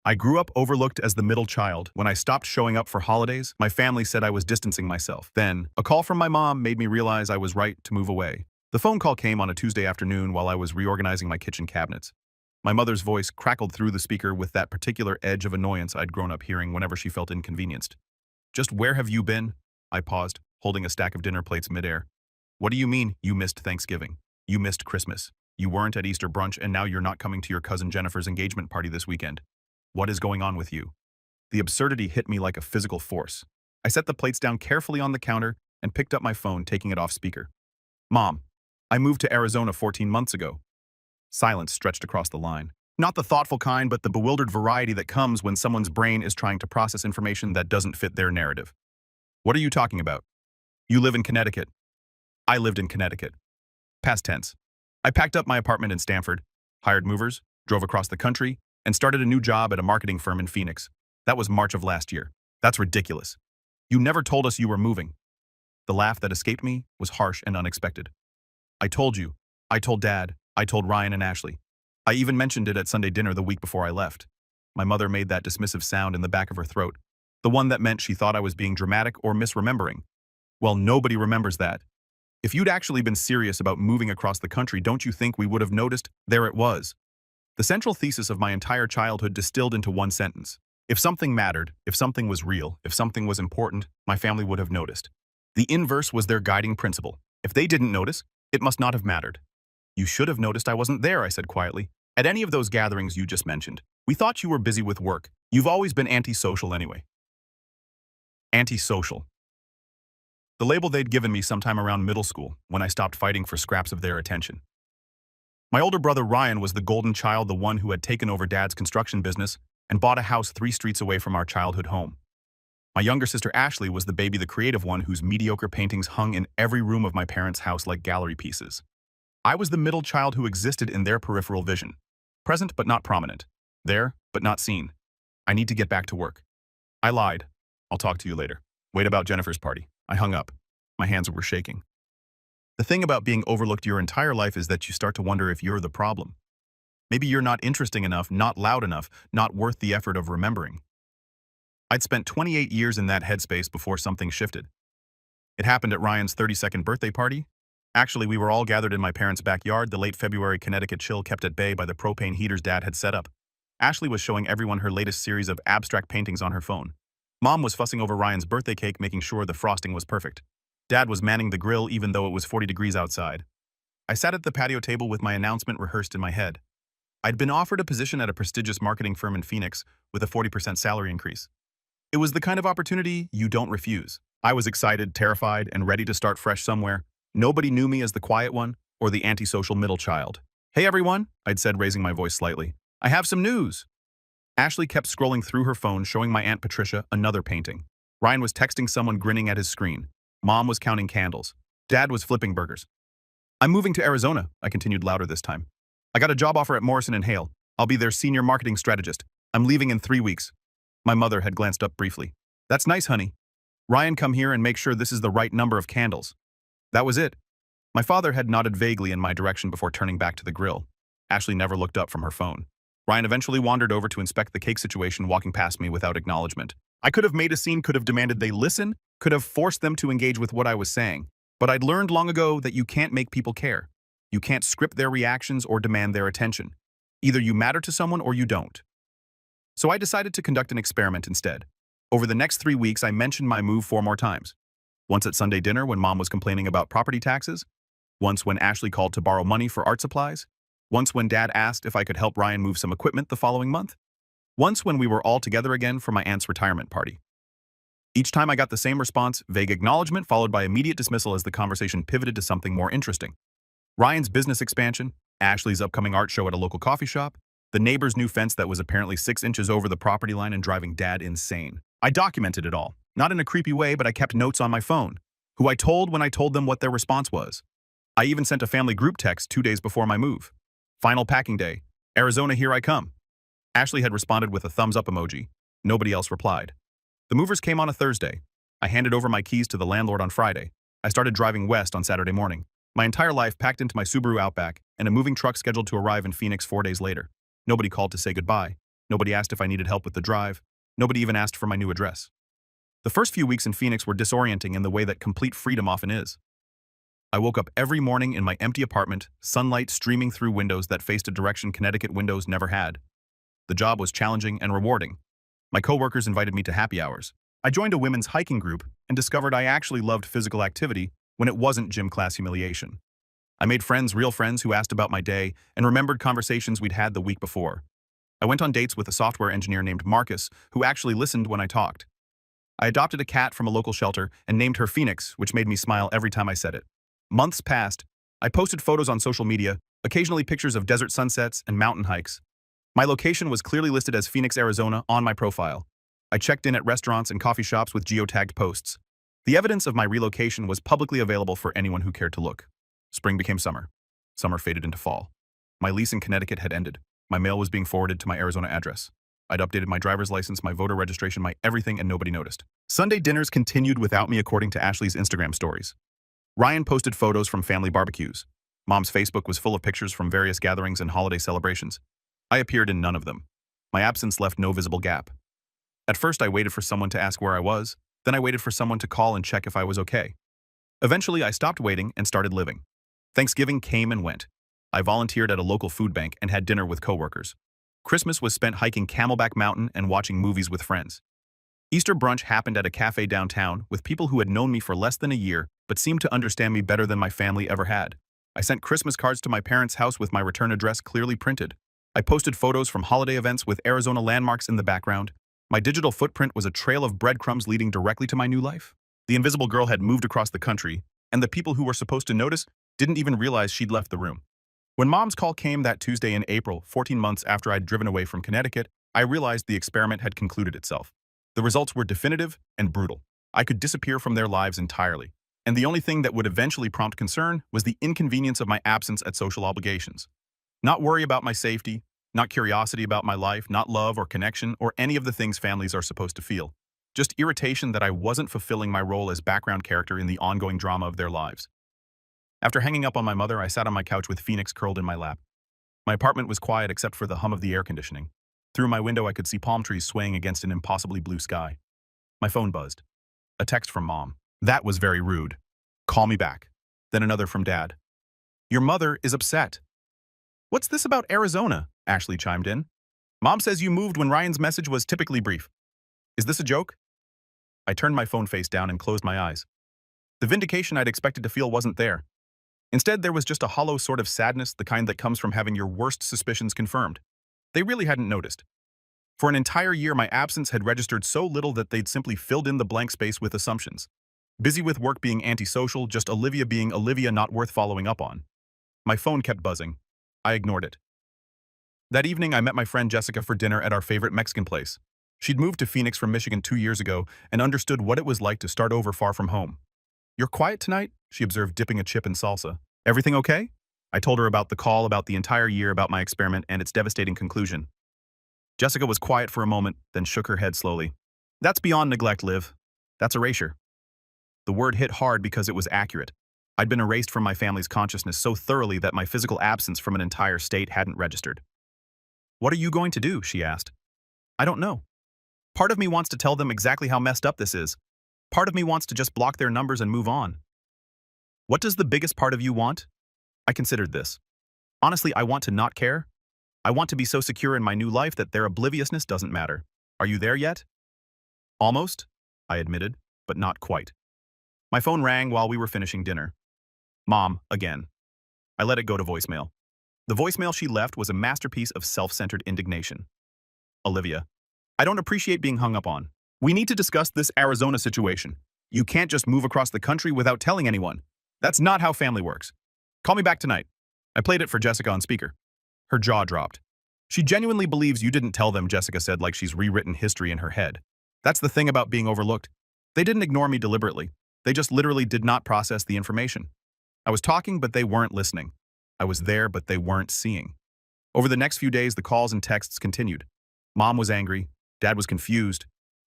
I grew up overlooked as the middle child. When I stopped showing up for holidays, my family said I was distancing myself. Then, a call from my mom made me realize I was right to move away. The phone call came on a Tuesday afternoon while I was reorganizing my kitchen cabinets. My mother's voice crackled through the speaker with that particular edge of annoyance I'd grown up hearing whenever she felt inconvenienced. "Just where have you been?" I paused, holding a stack of dinner plates midair. "What do you mean, you missed Thanksgiving? You missed Christmas. You weren't at Easter brunch and now you're not coming to your cousin Jennifer's engagement party this weekend. What is going on with you?" The absurdity hit me like a physical force. I set the plates down carefully on the counter and picked up my phone, taking it off speaker. "Mom, I moved to Arizona 14 months ago." Silence stretched across the line. Not the thoughtful kind, but the bewildered variety that comes when someone's brain is trying to process information that doesn't fit their narrative. "What are you talking about? You live in Connecticut." I lived in Connecticut. Past tense. I packed up my apartment in Stamford, hired movers, drove across the country, and started a new job at a marketing firm in Phoenix. That was March of last year. "That's ridiculous. You never told us you were moving." The laugh that escaped me was harsh and unexpected. "I told you. I told Dad. I told Ryan and Ashley. I even mentioned it at Sunday dinner the week before I left." My mother made that dismissive sound in the back of her throat, the one that meant she thought I was being dramatic or misremembering. "Well, nobody remembers that. If you'd actually been serious about moving across the country, don't you think we would have noticed? There it was." The central thesis of my entire childhood distilled into one sentence. If something mattered, if something was real, if something was important, my family would have noticed. The inverse was their guiding principle. If they didn't notice, it must not have mattered. "You should have noticed I wasn't there," I said quietly. "At any of those gatherings you just mentioned. We thought you were busy with work. You've always been antisocial anyway." Antisocial. The label they'd given me sometime around middle school, when I stopped fighting for scraps of their attention. My older brother Ryan was the golden child, the one who had taken over Dad's construction business and bought a house 3 streets away from our childhood home. My younger sister Ashley was the baby, the creative one whose mediocre paintings hung in every room of my parents' house like gallery pieces. I was the middle child who existed in their peripheral vision. Present but not prominent. There but not seen. "I need to get back to work." I lied. "I'll talk to you later." "Wait, about Jennifer's party." I hung up. My hands were shaking. The thing about being overlooked your entire life is that you start to wonder if you're the problem. Maybe you're not interesting enough, not loud enough, not worth the effort of remembering. I'd spent 28 years in that headspace before something shifted. It happened at Ryan's 32nd birthday party. Actually, we were all gathered in my parents' backyard, the late February Connecticut chill kept at bay by the propane heaters Dad had set up. Ashley was showing everyone her latest series of abstract paintings on her phone. Mom was fussing over Ryan's birthday cake, making sure the frosting was perfect. Dad was manning the grill even though it was 40 degrees outside. I sat at the patio table with my announcement rehearsed in my head. I'd been offered a position at a prestigious marketing firm in Phoenix with a 40% salary increase. It was the kind of opportunity you don't refuse. I was excited, terrified, and ready to start fresh somewhere. Nobody knew me as the quiet one or the antisocial middle child. "Hey everyone," I'd said, raising my voice slightly. "I have some news." Ashley kept scrolling through her phone, showing my Aunt Patricia another painting. Ryan was texting someone, grinning at his screen. Mom was counting candles. Dad was flipping burgers. "I'm moving to Arizona," I continued louder this time. "I got a job offer at Morrison & Hale. I'll be their senior marketing strategist. I'm leaving in 3 weeks." My mother had glanced up briefly. "That's nice, honey. Ryan, come here and make sure this is the right number of candles." That was it. My father had nodded vaguely in my direction before turning back to the grill. Ashley never looked up from her phone. Ryan eventually wandered over to inspect the cake situation, walking past me without acknowledgement. I could have made a scene, could have demanded they listen, could have forced them to engage with what I was saying. But I'd learned long ago that you can't make people care. You can't script their reactions or demand their attention. Either you matter to someone or you don't. So I decided to conduct an experiment instead. Over the next 3 weeks, I mentioned my move 4 more times. Once at Sunday dinner when Mom was complaining about property taxes. Once when Ashley called to borrow money for art supplies. Once when Dad asked if I could help Ryan move some equipment the following month. Once when we were all together again for my aunt's retirement party. Each time I got the same response, vague acknowledgement followed by immediate dismissal as the conversation pivoted to something more interesting. Ryan's business expansion, Ashley's upcoming art show at a local coffee shop, the neighbor's new fence that was apparently 6 inches over the property line and driving Dad insane. I documented it all, not in a creepy way, but I kept notes on my phone, who I told when I told them what their response was. I even sent a family group text 2 days before my move. "Final packing day. Arizona, here I come." Ashley had responded with a thumbs up emoji. Nobody else replied. The movers came on a Thursday. I handed over my keys to the landlord on Friday. I started driving west on Saturday morning. My entire life packed into my Subaru Outback and a moving truck scheduled to arrive in Phoenix 4 days later. Nobody called to say goodbye. Nobody asked if I needed help with the drive. Nobody even asked for my new address. The first few weeks in Phoenix were disorienting in the way that complete freedom often is. I woke up every morning in my empty apartment, sunlight streaming through windows that faced a direction Connecticut windows never had. The job was challenging and rewarding. My coworkers invited me to happy hours. I joined a women's hiking group and discovered I actually loved physical activity when it wasn't gym class humiliation. I made friends, real friends, who asked about my day and remembered conversations we'd had the week before. I went on dates with a software engineer named Marcus, who actually listened when I talked. I adopted a cat from a local shelter and named her Phoenix, which made me smile every time I said it. Months passed. I posted photos on social media, occasionally pictures of desert sunsets and mountain hikes. My location was clearly listed as Phoenix, Arizona on my profile. I checked in at restaurants and coffee shops with geotagged posts. The evidence of my relocation was publicly available for anyone who cared to look. Spring became summer. Summer faded into fall. My lease in Connecticut had ended. My mail was being forwarded to my Arizona address. I'd updated my driver's license, my voter registration, my everything, and nobody noticed. Sunday dinners continued without me, according to Ashley's Instagram stories. Ryan posted photos from family barbecues. Mom's Facebook was full of pictures from various gatherings and holiday celebrations. I appeared in none of them. My absence left no visible gap. At first, I waited for someone to ask where I was, then I waited for someone to call and check if I was okay. Eventually, I stopped waiting and started living. Thanksgiving came and went. I volunteered at a local food bank and had dinner with coworkers. Christmas was spent hiking Camelback Mountain and watching movies with friends. Easter brunch happened at a cafe downtown with people who had known me for less than a year but seemed to understand me better than my family ever had. I sent Christmas cards to my parents' house with my return address clearly printed. I posted photos from holiday events with Arizona landmarks in the background. My digital footprint was a trail of breadcrumbs leading directly to my new life. The invisible girl had moved across the country, and the people who were supposed to notice didn't even realize she'd left the room. When Mom's call came that Tuesday in April, 14 months after I'd driven away from Connecticut, I realized the experiment had concluded itself. The results were definitive and brutal. I could disappear from their lives entirely, and the only thing that would eventually prompt concern was the inconvenience of my absence at social obligations. Not worry about my safety, not curiosity about my life, not love or connection or any of the things families are supposed to feel. Just irritation that I wasn't fulfilling my role as background character in the ongoing drama of their lives. After hanging up on my mother, I sat on my couch with Phoenix curled in my lap. My apartment was quiet except for the hum of the air conditioning. Through my window, I could see palm trees swaying against an impossibly blue sky. My phone buzzed. A text from Mom. That was very rude. Call me back. Then another from Dad. Your mother is upset. What's this about Arizona? Ashley chimed in. Mom says you moved when Ryan's message was typically brief. Is this a joke? I turned my phone face down and closed my eyes. The vindication I'd expected to feel wasn't there. Instead, there was just a hollow sort of sadness, the kind that comes from having your worst suspicions confirmed. They really hadn't noticed. For an entire year, my absence had registered so little that they'd simply filled in the blank space with assumptions. Busy with work being antisocial, just Olivia being Olivia, not worth following up on. My phone kept buzzing. I ignored it. That evening, I met my friend Jessica for dinner at our favorite Mexican place. She'd moved to Phoenix from Michigan 2 years ago and understood what it was like to start over far from home. You're quiet tonight? She observed, dipping a chip in salsa. Everything okay? I told her about the call, about the entire year, about my experiment and its devastating conclusion. Jessica was quiet for a moment, then shook her head slowly. That's beyond neglect, Liv. That's erasure. The word hit hard because it was accurate. I'd been erased from my family's consciousness so thoroughly that my physical absence from an entire state hadn't registered. What are you going to do? She asked. I don't know. Part of me wants to tell them exactly how messed up this is. Part of me wants to just block their numbers and move on. What does the biggest part of you want? I considered this. Honestly, I want to not care. I want to be so secure in my new life that their obliviousness doesn't matter. Are you there yet? Almost, I admitted, but not quite. My phone rang while we were finishing dinner. Mom, again. I let it go to voicemail. The voicemail she left was a masterpiece of self-centered indignation. Olivia, I don't appreciate being hung up on. We need to discuss this Arizona situation. You can't just move across the country without telling anyone. That's not how family works. Call me back tonight. I played it for Jessica on speaker. Her jaw dropped. She genuinely believes you didn't tell them, Jessica said, like she's rewritten history in her head. That's the thing about being overlooked. They didn't ignore me deliberately. They just literally did not process the information. I was talking, but they weren't listening. I was there, but they weren't seeing. Over the next few days, the calls and texts continued. Mom was angry. Dad was confused.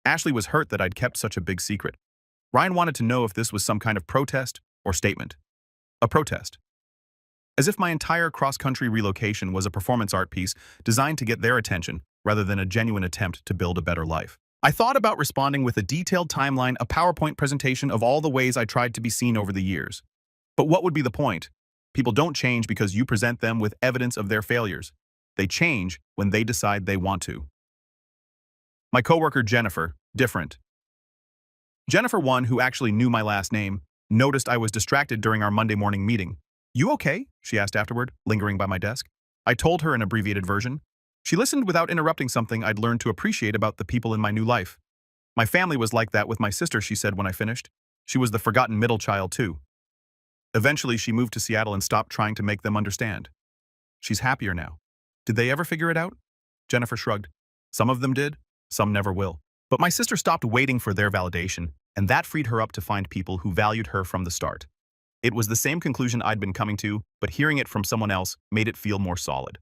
Ashley was hurt that I'd kept such a big secret. Ryan wanted to know if this was some kind of protest or statement. A protest. as if my entire cross-country relocation was a performance art piece designed to get their attention rather than a genuine attempt to build a better life. I thought about responding with a detailed timeline, a PowerPoint presentation of all the ways I tried to be seen over the years. But what would be the point? People don't change because you present them with evidence of their failures. They change when they decide they want to. My coworker Jennifer, different. Jennifer, one who actually knew my last name, noticed I was distracted during our Monday morning meeting. "You okay?" she asked afterward, lingering by my desk. I told her an abbreviated version. She listened without interrupting something I'd learned to appreciate about the people in my new life. My family was like that with my sister, she said when I finished. She was the forgotten middle child, too. Eventually, she moved to Seattle and stopped trying to make them understand. She's happier now. Did they ever figure it out? Jennifer shrugged. Some of them did, some never will. But my sister stopped waiting for their validation, and that freed her up to find people who valued her from the start. It was the same conclusion I'd been coming to, but hearing it from someone else made it feel more solid.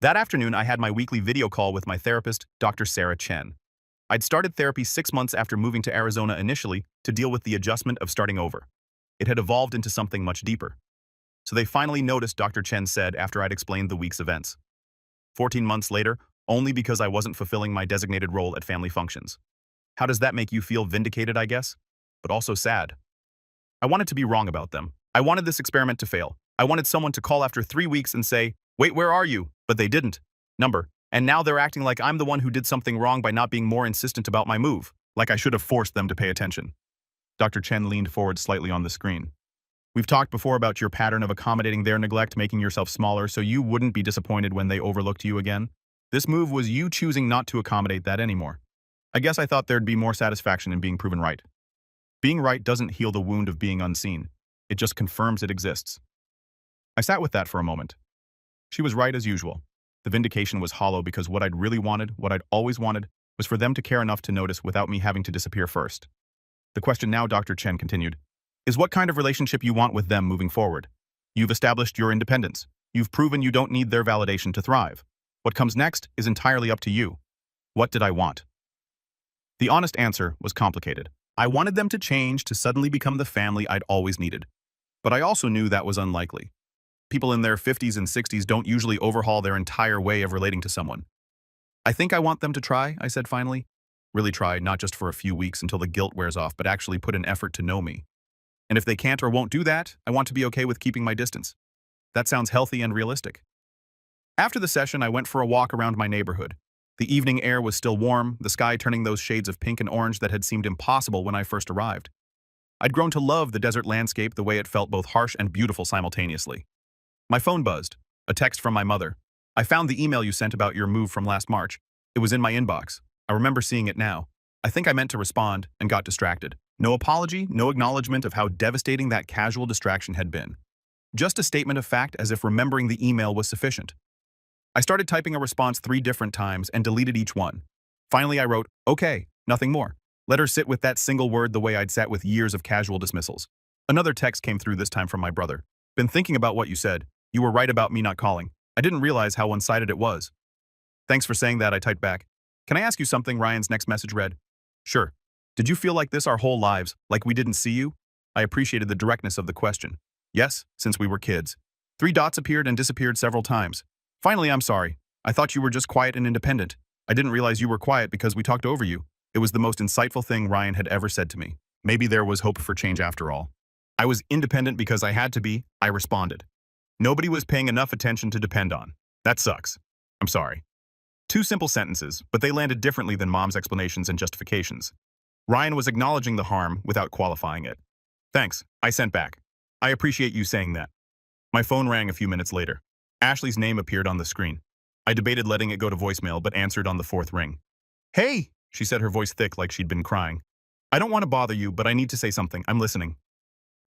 That afternoon, I had my weekly video call with my therapist, Dr. Sarah Chen. I'd started therapy 6 months after moving to Arizona initially to deal with the adjustment of starting over. It had evolved into something much deeper. So they finally noticed, Dr. Chen said after I'd explained the week's events. 14 months later, only because I wasn't fulfilling my designated role at family functions. How does that make you feel? Vindicated, I guess? But also sad. I wanted to be wrong about them. I wanted this experiment to fail. I wanted someone to call after 3 weeks and say, "Wait, where are you?" But they didn't. And now they're acting like I'm the one who did something wrong by not being more insistent about my move, like I should have forced them to pay attention. Dr. Chen leaned forward slightly on the screen. "We've talked before about your pattern of accommodating their neglect, making yourself smaller so you wouldn't be disappointed when they overlooked you again. This move was you choosing not to accommodate that anymore. I guess I thought there'd be more satisfaction in being proven right. Being right doesn't heal the wound of being unseen. It just confirms it exists." I sat with that for a moment. She was right as usual. The vindication was hollow because what I'd really wanted, what I'd always wanted, was for them to care enough to notice without me having to disappear first. The question now, Dr. Chen continued, is what kind of relationship you want with them moving forward. You've established your independence. You've proven you don't need their validation to thrive. What comes next is entirely up to you. What did I want? The honest answer was complicated. I wanted them to change, to suddenly become the family I'd always needed. But I also knew that was unlikely. People in their 50s and 60s don't usually overhaul their entire way of relating to someone. "I think I want them to try," I said finally. Really try, not just for a few weeks until the guilt wears off, but actually put in effort to know me. And if they can't or won't do that, I want to be okay with keeping my distance. That sounds healthy and realistic. After the session, I went for a walk around my neighborhood. The evening air was still warm, the sky turning those shades of pink and orange that had seemed impossible when I first arrived. I'd grown to love the desert landscape, the way it felt both harsh and beautiful simultaneously. My phone buzzed. A text from my mother. "I found the email you sent about your move from last March. It was in my inbox. I remember seeing it now. I think I meant to respond and got distracted." No apology, no acknowledgement of how devastating that casual distraction had been. Just a statement of fact, as if remembering the email was sufficient. I started typing a response 3 different times and deleted each one. Finally, I wrote, "Okay, nothing more." Let her sit with that single word the way I'd sat with years of casual dismissals. Another text came through, this time from my brother. "Been thinking about what you said. You were right about me not calling. I didn't realize how one-sided it was." "Thanks for saying that," I typed back. "Can I ask you something?" Ryan's next message read. "Sure. Did you feel like this our whole lives, like we didn't see you?" I appreciated the directness of the question. "Yes, since we were kids." 3 dots appeared and disappeared several times. "Finally, I'm sorry. I thought you were just quiet and independent. I didn't realize you were quiet because we talked over you." It was the most insightful thing Ryan had ever said to me. Maybe there was hope for change after all. "I was independent because I had to be," I responded. "Nobody was paying enough attention to depend on. That sucks. I'm sorry." 2 simple sentences, but they landed differently than Mom's explanations and justifications. Ryan was acknowledging the harm without qualifying it. "Thanks," I sent back. "I appreciate you saying that." My phone rang a few minutes later. Ashley's name appeared on the screen. I debated letting it go to voicemail, but answered on the 4th ring. "Hey," she said, her voice thick like she'd been crying. "I don't want to bother you, but I need to say something. I'm listening.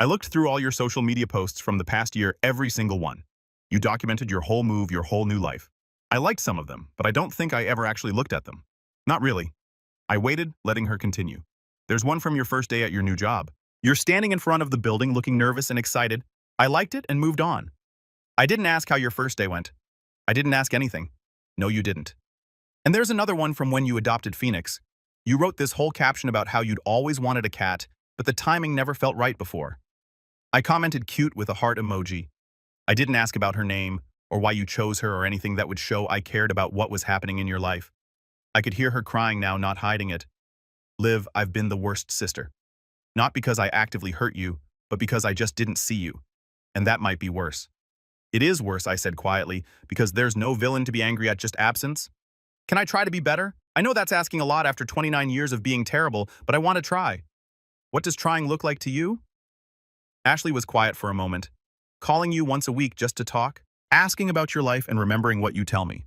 I looked through all your social media posts from the past year, every single one. You documented your whole move, your whole new life. I liked some of them, but I don't think I ever actually looked at them. Not really." I waited, letting her continue. "There's one from your first day at your new job. You're standing in front of the building looking nervous and excited. I liked it and moved on. I didn't ask how your first day went. I didn't ask anything." "No, you didn't." "And there's another one from when you adopted Phoenix. You wrote this whole caption about how you'd always wanted a cat, but the timing never felt right before." I commented cute with a heart emoji. I didn't ask about her name or why you chose her or anything that would show I cared about what was happening in your life. I could hear her crying now, not hiding it. Liv, I've been the worst sister. Not because I actively hurt you, but because I just didn't see you. And that might be worse. It is worse, I said quietly, because there's no villain to be angry at, just absence. Can I try to be better? I know that's asking a lot after 29 years of being terrible, but I want to try. What does trying look like to you? Ashley was quiet for a moment. Calling you once a week just to talk? Asking about your life and remembering what you tell me.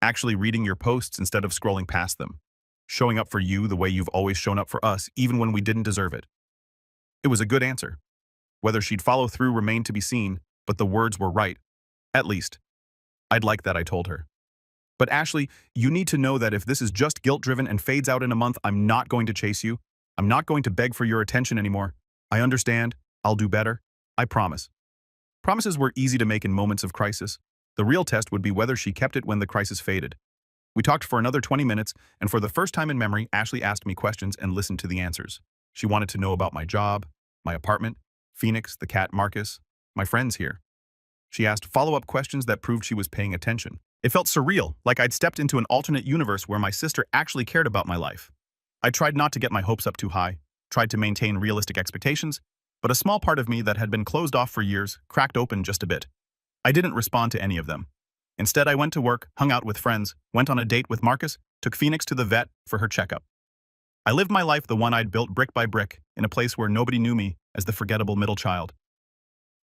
Actually reading your posts instead of scrolling past them. Showing up for you the way you've always shown up for us, even when we didn't deserve it. It was a good answer. Whether she'd follow through remained to be seen, but the words were right. At least. I'd like that, I told her. But Ashley, you need to know that if this is just guilt-driven and fades out in a month, I'm not going to chase you. I'm not going to beg for your attention anymore. I understand. I'll do better. I promise. Promises were easy to make in moments of crisis. The real test would be whether she kept it when the crisis faded. We talked for another 20 minutes, and for the first time in memory, Ashley asked me questions and listened to the answers. She wanted to know about my job, my apartment, Phoenix, the cat Marcus, my friends here. She asked follow-up questions that proved she was paying attention. It felt surreal, like I'd stepped into an alternate universe where my sister actually cared about my life. I tried not to get my hopes up too high, tried to maintain realistic expectations, but a small part of me that had been closed off for years cracked open just a bit. I didn't respond to any of them. Instead, I went to work, hung out with friends, went on a date with Marcus, took Phoenix to the vet for her checkup. I lived my life the one I'd built brick by brick, in a place where nobody knew me as the forgettable middle child.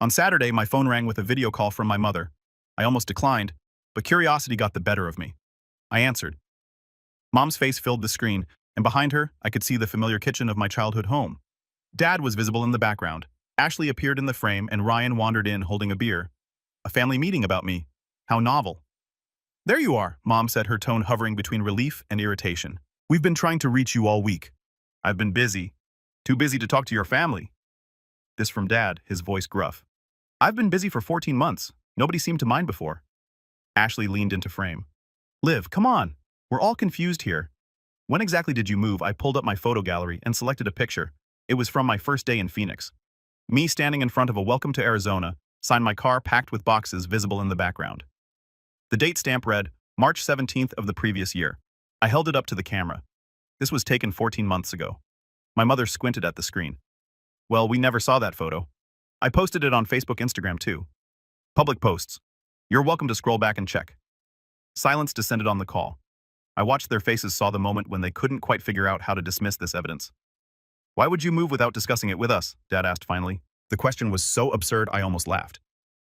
On Saturday, my phone rang with a video call from my mother. I almost declined, but curiosity got the better of me. I answered. Mom's face filled the screen, and behind her, I could see the familiar kitchen of my childhood home. Dad was visible in the background. Ashley appeared in the frame, and Ryan wandered in holding a beer. A family meeting about me. How novel. There you are, Mom said, her tone hovering between relief and irritation. We've been trying to reach you all week. I've been busy. Too busy to talk to your family. This from Dad, his voice gruff. I've been busy for 14 months. Nobody seemed to mind before. Ashley leaned into frame. Liv, come on. We're all confused here. When exactly did you move? I pulled up my photo gallery and selected a picture. It was from my first day in Phoenix. Me standing in front of a welcome to Arizona, signed my car packed with boxes visible in the background. The date stamp read, March 17th of the previous year. I held it up to the camera. This was taken 14 months ago. My mother squinted at the screen. Well, we never saw that photo. I posted it on Facebook, Instagram too. Public posts. You're welcome to scroll back and check. Silence descended on the call. I watched their faces, saw the moment when they couldn't quite figure out how to dismiss this evidence. Why would you move without discussing it with us? Dad asked finally. The question was so absurd I almost laughed.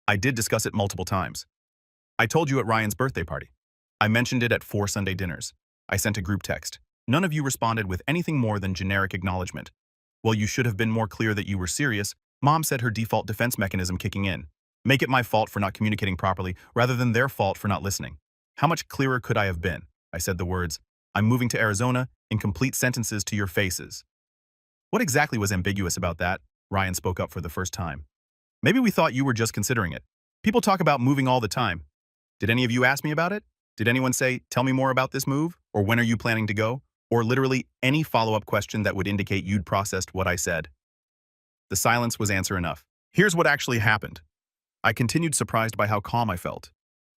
I did discuss it multiple times. I told you at Ryan's birthday party. I mentioned it at 4 Sunday dinners. I sent a group text. None of you responded with anything more than generic acknowledgement. Well, you should have been more clear that you were serious. Mom said, her default defense mechanism kicking in. Make it my fault for not communicating properly, rather than their fault for not listening. How much clearer could I have been? I said the words, I'm moving to Arizona, in complete sentences to your faces. What exactly was ambiguous about that? Ryan spoke up for the first time. Maybe we thought you were just considering it. People talk about moving all the time. Did any of you ask me about it? Did anyone say, tell me more about this move? Or when are you planning to go? Or literally any follow-up question that would indicate you'd processed what I said? The silence was answer enough. Here's what actually happened. I continued, surprised by how calm I felt.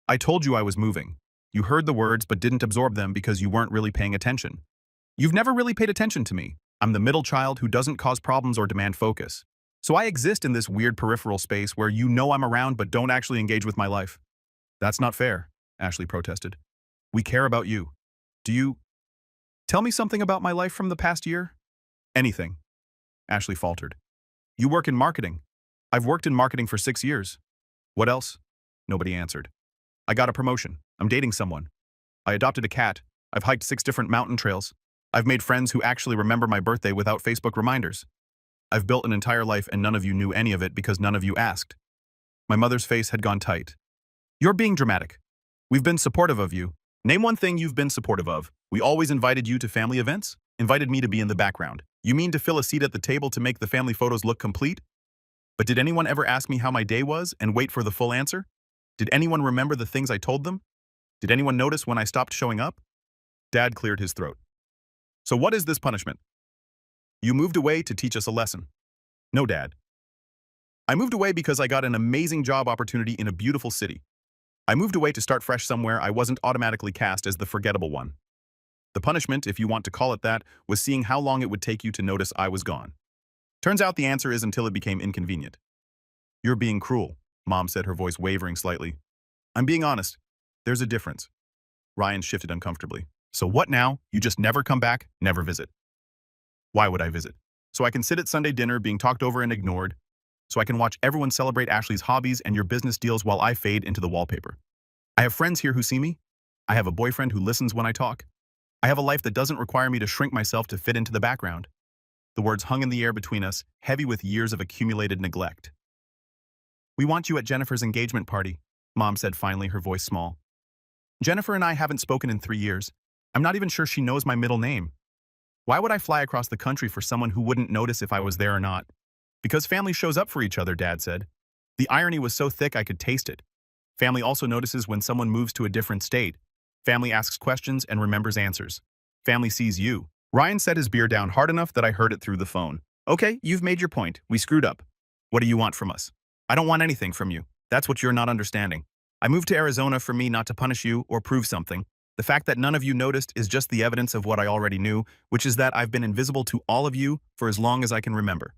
I told you I was moving. You heard the words but didn't absorb them because you weren't really paying attention. You've never really paid attention to me. I'm the middle child who doesn't cause problems or demand focus. So I exist in this weird peripheral space where you know I'm around but don't actually engage with my life. That's not fair, Ashley protested. We care about you. Do you... Tell me something about my life from the past year? Anything. Ashley faltered. You work in marketing. I've worked in marketing for 6 years. What else? Nobody answered. I got a promotion. I'm dating someone. I adopted a cat. I've hiked 6 different mountain trails. I've made friends who actually remember my birthday without Facebook reminders. I've built an entire life and none of you knew any of it because none of you asked. My mother's face had gone tight. You're being dramatic. We've been supportive of you. Name one thing you've been supportive of. We always invited you to family events, invited me to be in the background. You mean to fill a seat at the table to make the family photos look complete? But did anyone ever ask me how my day was and wait for the full answer? Did anyone remember the things I told them? Did anyone notice when I stopped showing up? Dad cleared his throat. So what is this punishment? You moved away to teach us a lesson. No, Dad. I moved away because I got an amazing job opportunity in a beautiful city. I moved away to start fresh somewhere I wasn't automatically cast as the forgettable one. The punishment, if you want to call it that, was seeing how long it would take you to notice I was gone. Turns out the answer is until it became inconvenient. You're being cruel, Mom said, her voice wavering slightly. I'm being honest. There's a difference. Ryan shifted uncomfortably. So what now? You just never come back, never visit. Why would I visit? So I can sit at Sunday dinner being talked over and ignored. So I can watch everyone celebrate Ashley's hobbies and your business deals while I fade into the wallpaper. I have friends here who see me. I have a boyfriend who listens when I talk. I have a life that doesn't require me to shrink myself to fit into the background. The words hung in the air between us, heavy with years of accumulated neglect. We want you at Jennifer's engagement party, Mom said finally, her voice small. Jennifer and I haven't spoken in 3 years. I'm not even sure she knows my middle name. Why would I fly across the country for someone who wouldn't notice if I was there or not? Because family shows up for each other, Dad said. The irony was so thick I could taste it. Family also notices when someone moves to a different state. Family asks questions and remembers answers. Family sees you. Ryan set his beer down hard enough that I heard it through the phone. Okay, you've made your point. We screwed up. What do you want from us? I don't want anything from you. That's what you're not understanding. I moved to Arizona for me not to punish you or prove something. The fact that none of you noticed is just the evidence of what I already knew, which is that I've been invisible to all of you for as long as I can remember.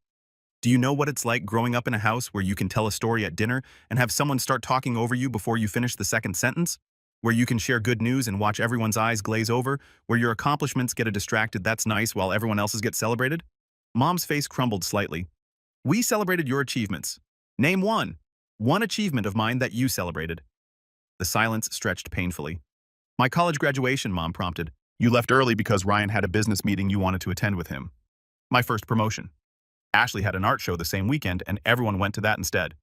Do you know what it's like growing up in a house where you can tell a story at dinner and have someone start talking over you before you finish the second sentence? Where you can share good news and watch everyone's eyes glaze over? Where your accomplishments get a distracted "that's nice" while everyone else's get celebrated? Mom's face crumbled slightly. We celebrated your achievements. Name one. One achievement of mine that you celebrated. The silence stretched painfully. My college graduation, Mom prompted. You left early because Ryan had a business meeting you wanted to attend with him. My first promotion. Ashley had an art show the same weekend and everyone went to that instead.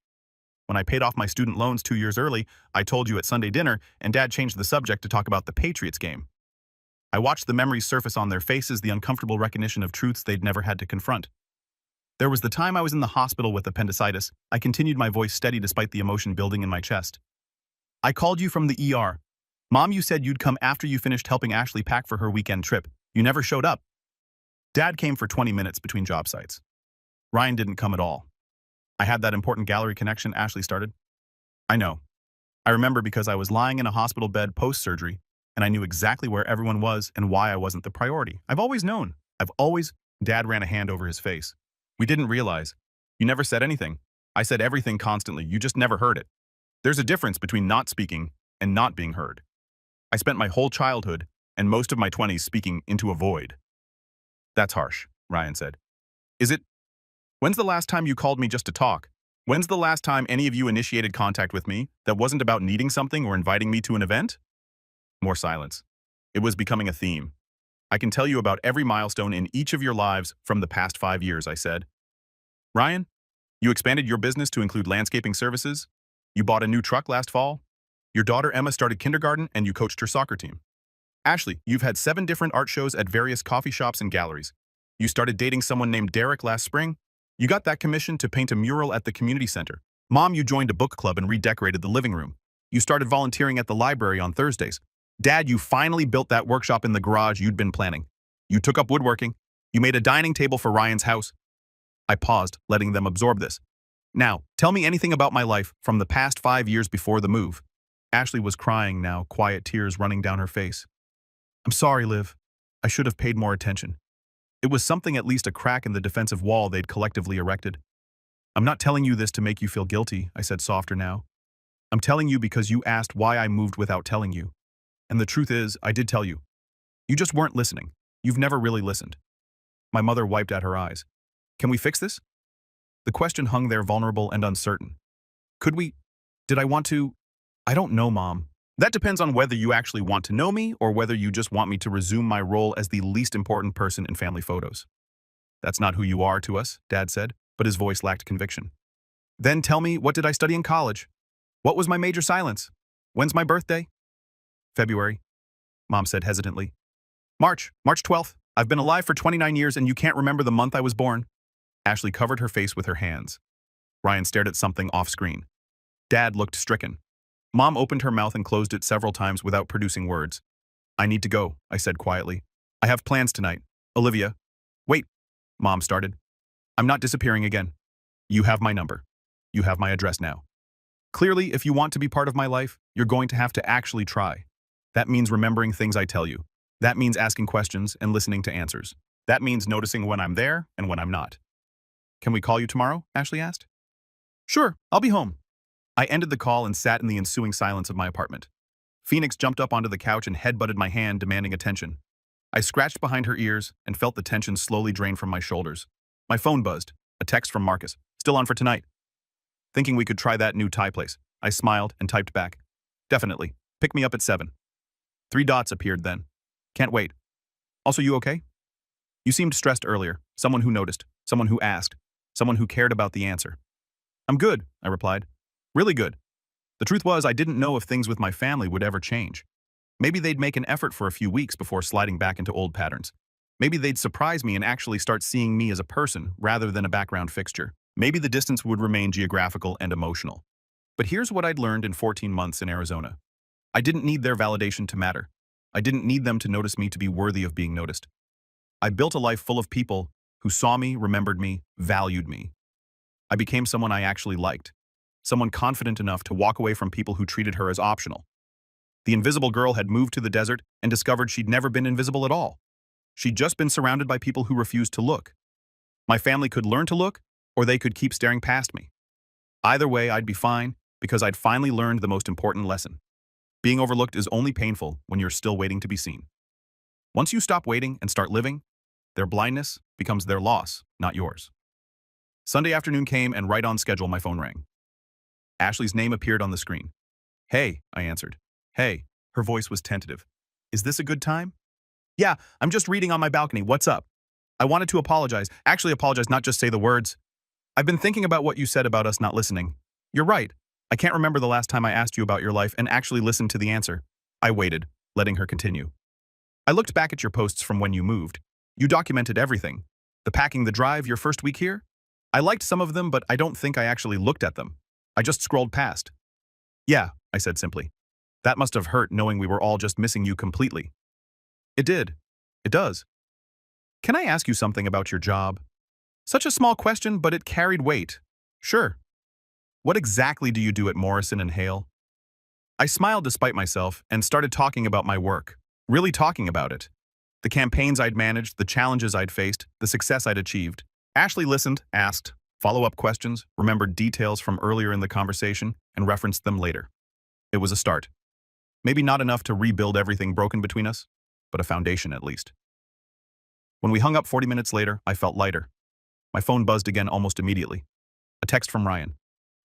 When I paid off my student loans 2 years early, I told you at Sunday dinner and Dad changed the subject to talk about the Patriots game. I watched the memories surface on their faces, the uncomfortable recognition of truths they'd never had to confront. There was the time I was in the hospital with appendicitis. I continued, my voice steady despite the emotion building in my chest. I called you from the ER. Mom, you said you'd come after you finished helping Ashley pack for her weekend trip. You never showed up. Dad came for 20 minutes between job sites. Ryan didn't come at all. I had that important gallery connection Ashley started. I know. I remember because I was lying in a hospital bed post-surgery, and I knew exactly where everyone was and why I wasn't the priority. I've always known. Dad ran a hand over his face. We didn't realize. You never said anything. I said everything constantly. You just never heard it. There's a difference between not speaking and not being heard. I spent my whole childhood and most of my 20s speaking into a void. That's harsh, Ryan said. Is it? When's the last time you called me just to talk? When's the last time any of you initiated contact with me that wasn't about needing something or inviting me to an event? More silence. It was becoming a theme. I can tell you about every milestone in each of your lives from the past 5 years, I said. Ryan, you expanded your business to include landscaping services. You bought a new truck last fall. Your daughter Emma started kindergarten and you coached her soccer team. Ashley, you've had 7 different art shows at various coffee shops and galleries. You started dating someone named Derek last spring. You got that commission to paint a mural at the community center. Mom, you joined a book club and redecorated the living room. You started volunteering at the library on Thursdays. Dad, you finally built that workshop in the garage you'd been planning. You took up woodworking. You made a dining table for Ryan's house. I paused, letting them absorb this. Now, tell me anything about my life from the past 5 years before the move. Ashley was crying now, quiet tears running down her face. I'm sorry, Liv. I should have paid more attention. It was something, at least a crack in the defensive wall they'd collectively erected. I'm not telling you this to make you feel guilty, I said softer now. I'm telling you because you asked why I moved without telling you. And the truth is, I did tell you. You just weren't listening. You've never really listened. My mother wiped at her eyes. Can we fix this? The question hung there, vulnerable and uncertain. Could we? Did I want to? I don't know, Mom. That depends on whether you actually want to know me or whether you just want me to resume my role as the least important person in family photos. That's not who you are to us, Dad said, but his voice lacked conviction. Then tell me, what did I study in college? What was my major silence? When's my birthday? February, Mom said hesitantly. March 12th. I've been alive for 29 years and you can't remember the month I was born. Ashley covered her face with her hands. Ryan stared at something off-screen. Dad looked stricken. Mom opened her mouth and closed it several times without producing words. I need to go, I said quietly. I have plans tonight. Olivia. Wait, Mom started. I'm not disappearing again. You have my number. You have my address now. Clearly, if you want to be part of my life, you're going to have to actually try. That means remembering things I tell you. That means asking questions and listening to answers. That means noticing when I'm there and when I'm not. Can we call you tomorrow? Ashley asked. Sure, I'll be home. I ended the call and sat in the ensuing silence of my apartment. Phoenix jumped up onto the couch and headbutted my hand, demanding attention. I scratched behind her ears and felt the tension slowly drain from my shoulders. My phone buzzed. A text from Marcus. Still on for tonight. Thinking we could try that new Thai place, I smiled and typed back. Definitely. Pick me up at 7. 3 dots appeared then. Can't wait. Also, you okay? You seemed stressed earlier. Someone who noticed. Someone who asked. Someone who cared about the answer. I'm good, I replied. Really good. The truth was, I didn't know if things with my family would ever change. Maybe they'd make an effort for a few weeks before sliding back into old patterns. Maybe they'd surprise me and actually start seeing me as a person rather than a background fixture. Maybe the distance would remain geographical and emotional. But here's what I'd learned in 14 months in Arizona. I didn't need their validation to matter. I didn't need them to notice me to be worthy of being noticed. I built a life full of people who saw me, remembered me, valued me. I became someone I actually liked. Someone confident enough to walk away from people who treated her as optional. The invisible girl had moved to the desert and discovered she'd never been invisible at all. She'd just been surrounded by people who refused to look. My family could learn to look, or they could keep staring past me. Either way, I'd be fine, because I'd finally learned the most important lesson. Being overlooked is only painful when you're still waiting to be seen. Once you stop waiting and start living, their blindness becomes their loss, not yours. Sunday afternoon came, and right on schedule my phone rang. Ashley's name appeared on the screen. Hey, I answered. Hey, her voice was tentative. Is this a good time? Yeah, I'm just reading on my balcony. What's up? I wanted to apologize. Actually apologize, not just say the words. I've been thinking about what you said about us not listening. You're right. I can't remember the last time I asked you about your life and actually listened to the answer. I waited, letting her continue. I looked back at your posts from when you moved. You documented everything. The packing, the drive, your first week here. I liked some of them, but I don't think I actually looked at them. I just scrolled past. Yeah, I said simply. That must have hurt knowing we were all just missing you completely. It did. It does. Can I ask you something about your job? Such a small question, but it carried weight. Sure. What exactly do you do at Morrison and Hale? I smiled despite myself and started talking about my work. Really talking about it. The campaigns I'd managed, the challenges I'd faced, the success I'd achieved. Ashley listened, asked follow-up questions, remembered details from earlier in the conversation, and referenced them later. It was a start. Maybe not enough to rebuild everything broken between us, but a foundation at least. When we hung up 40 minutes later, I felt lighter. My phone buzzed again almost immediately. A text from Ryan.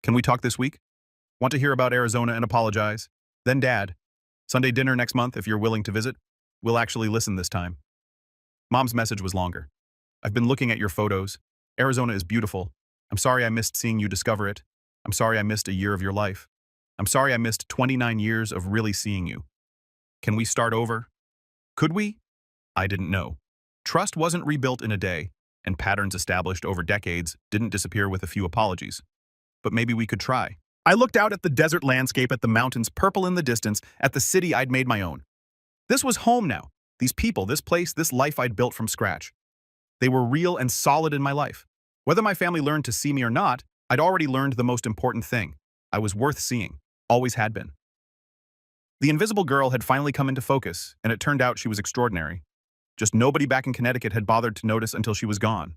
Can we talk this week? Want to hear about Arizona and apologize? Then Dad. Sunday dinner next month if you're willing to visit. We'll actually listen this time. Mom's message was longer. I've been looking at your photos. Arizona is beautiful. I'm sorry I missed seeing you discover it. I'm sorry I missed a year of your life. I'm sorry I missed 29 years of really seeing you. Can we start over? Could we? I didn't know. Trust wasn't rebuilt in a day, and patterns established over decades didn't disappear with a few apologies. But maybe we could try. I looked out at the desert landscape, at the mountains purple in the distance, at the city I'd made my own. This was home now. These people, this place, this life I'd built from scratch. They were real and solid in my life. Whether my family learned to see me or not, I'd already learned the most important thing. I was worth seeing. Always had been. The invisible girl had finally come into focus, and it turned out she was extraordinary. Just nobody back in Connecticut had bothered to notice until she was gone.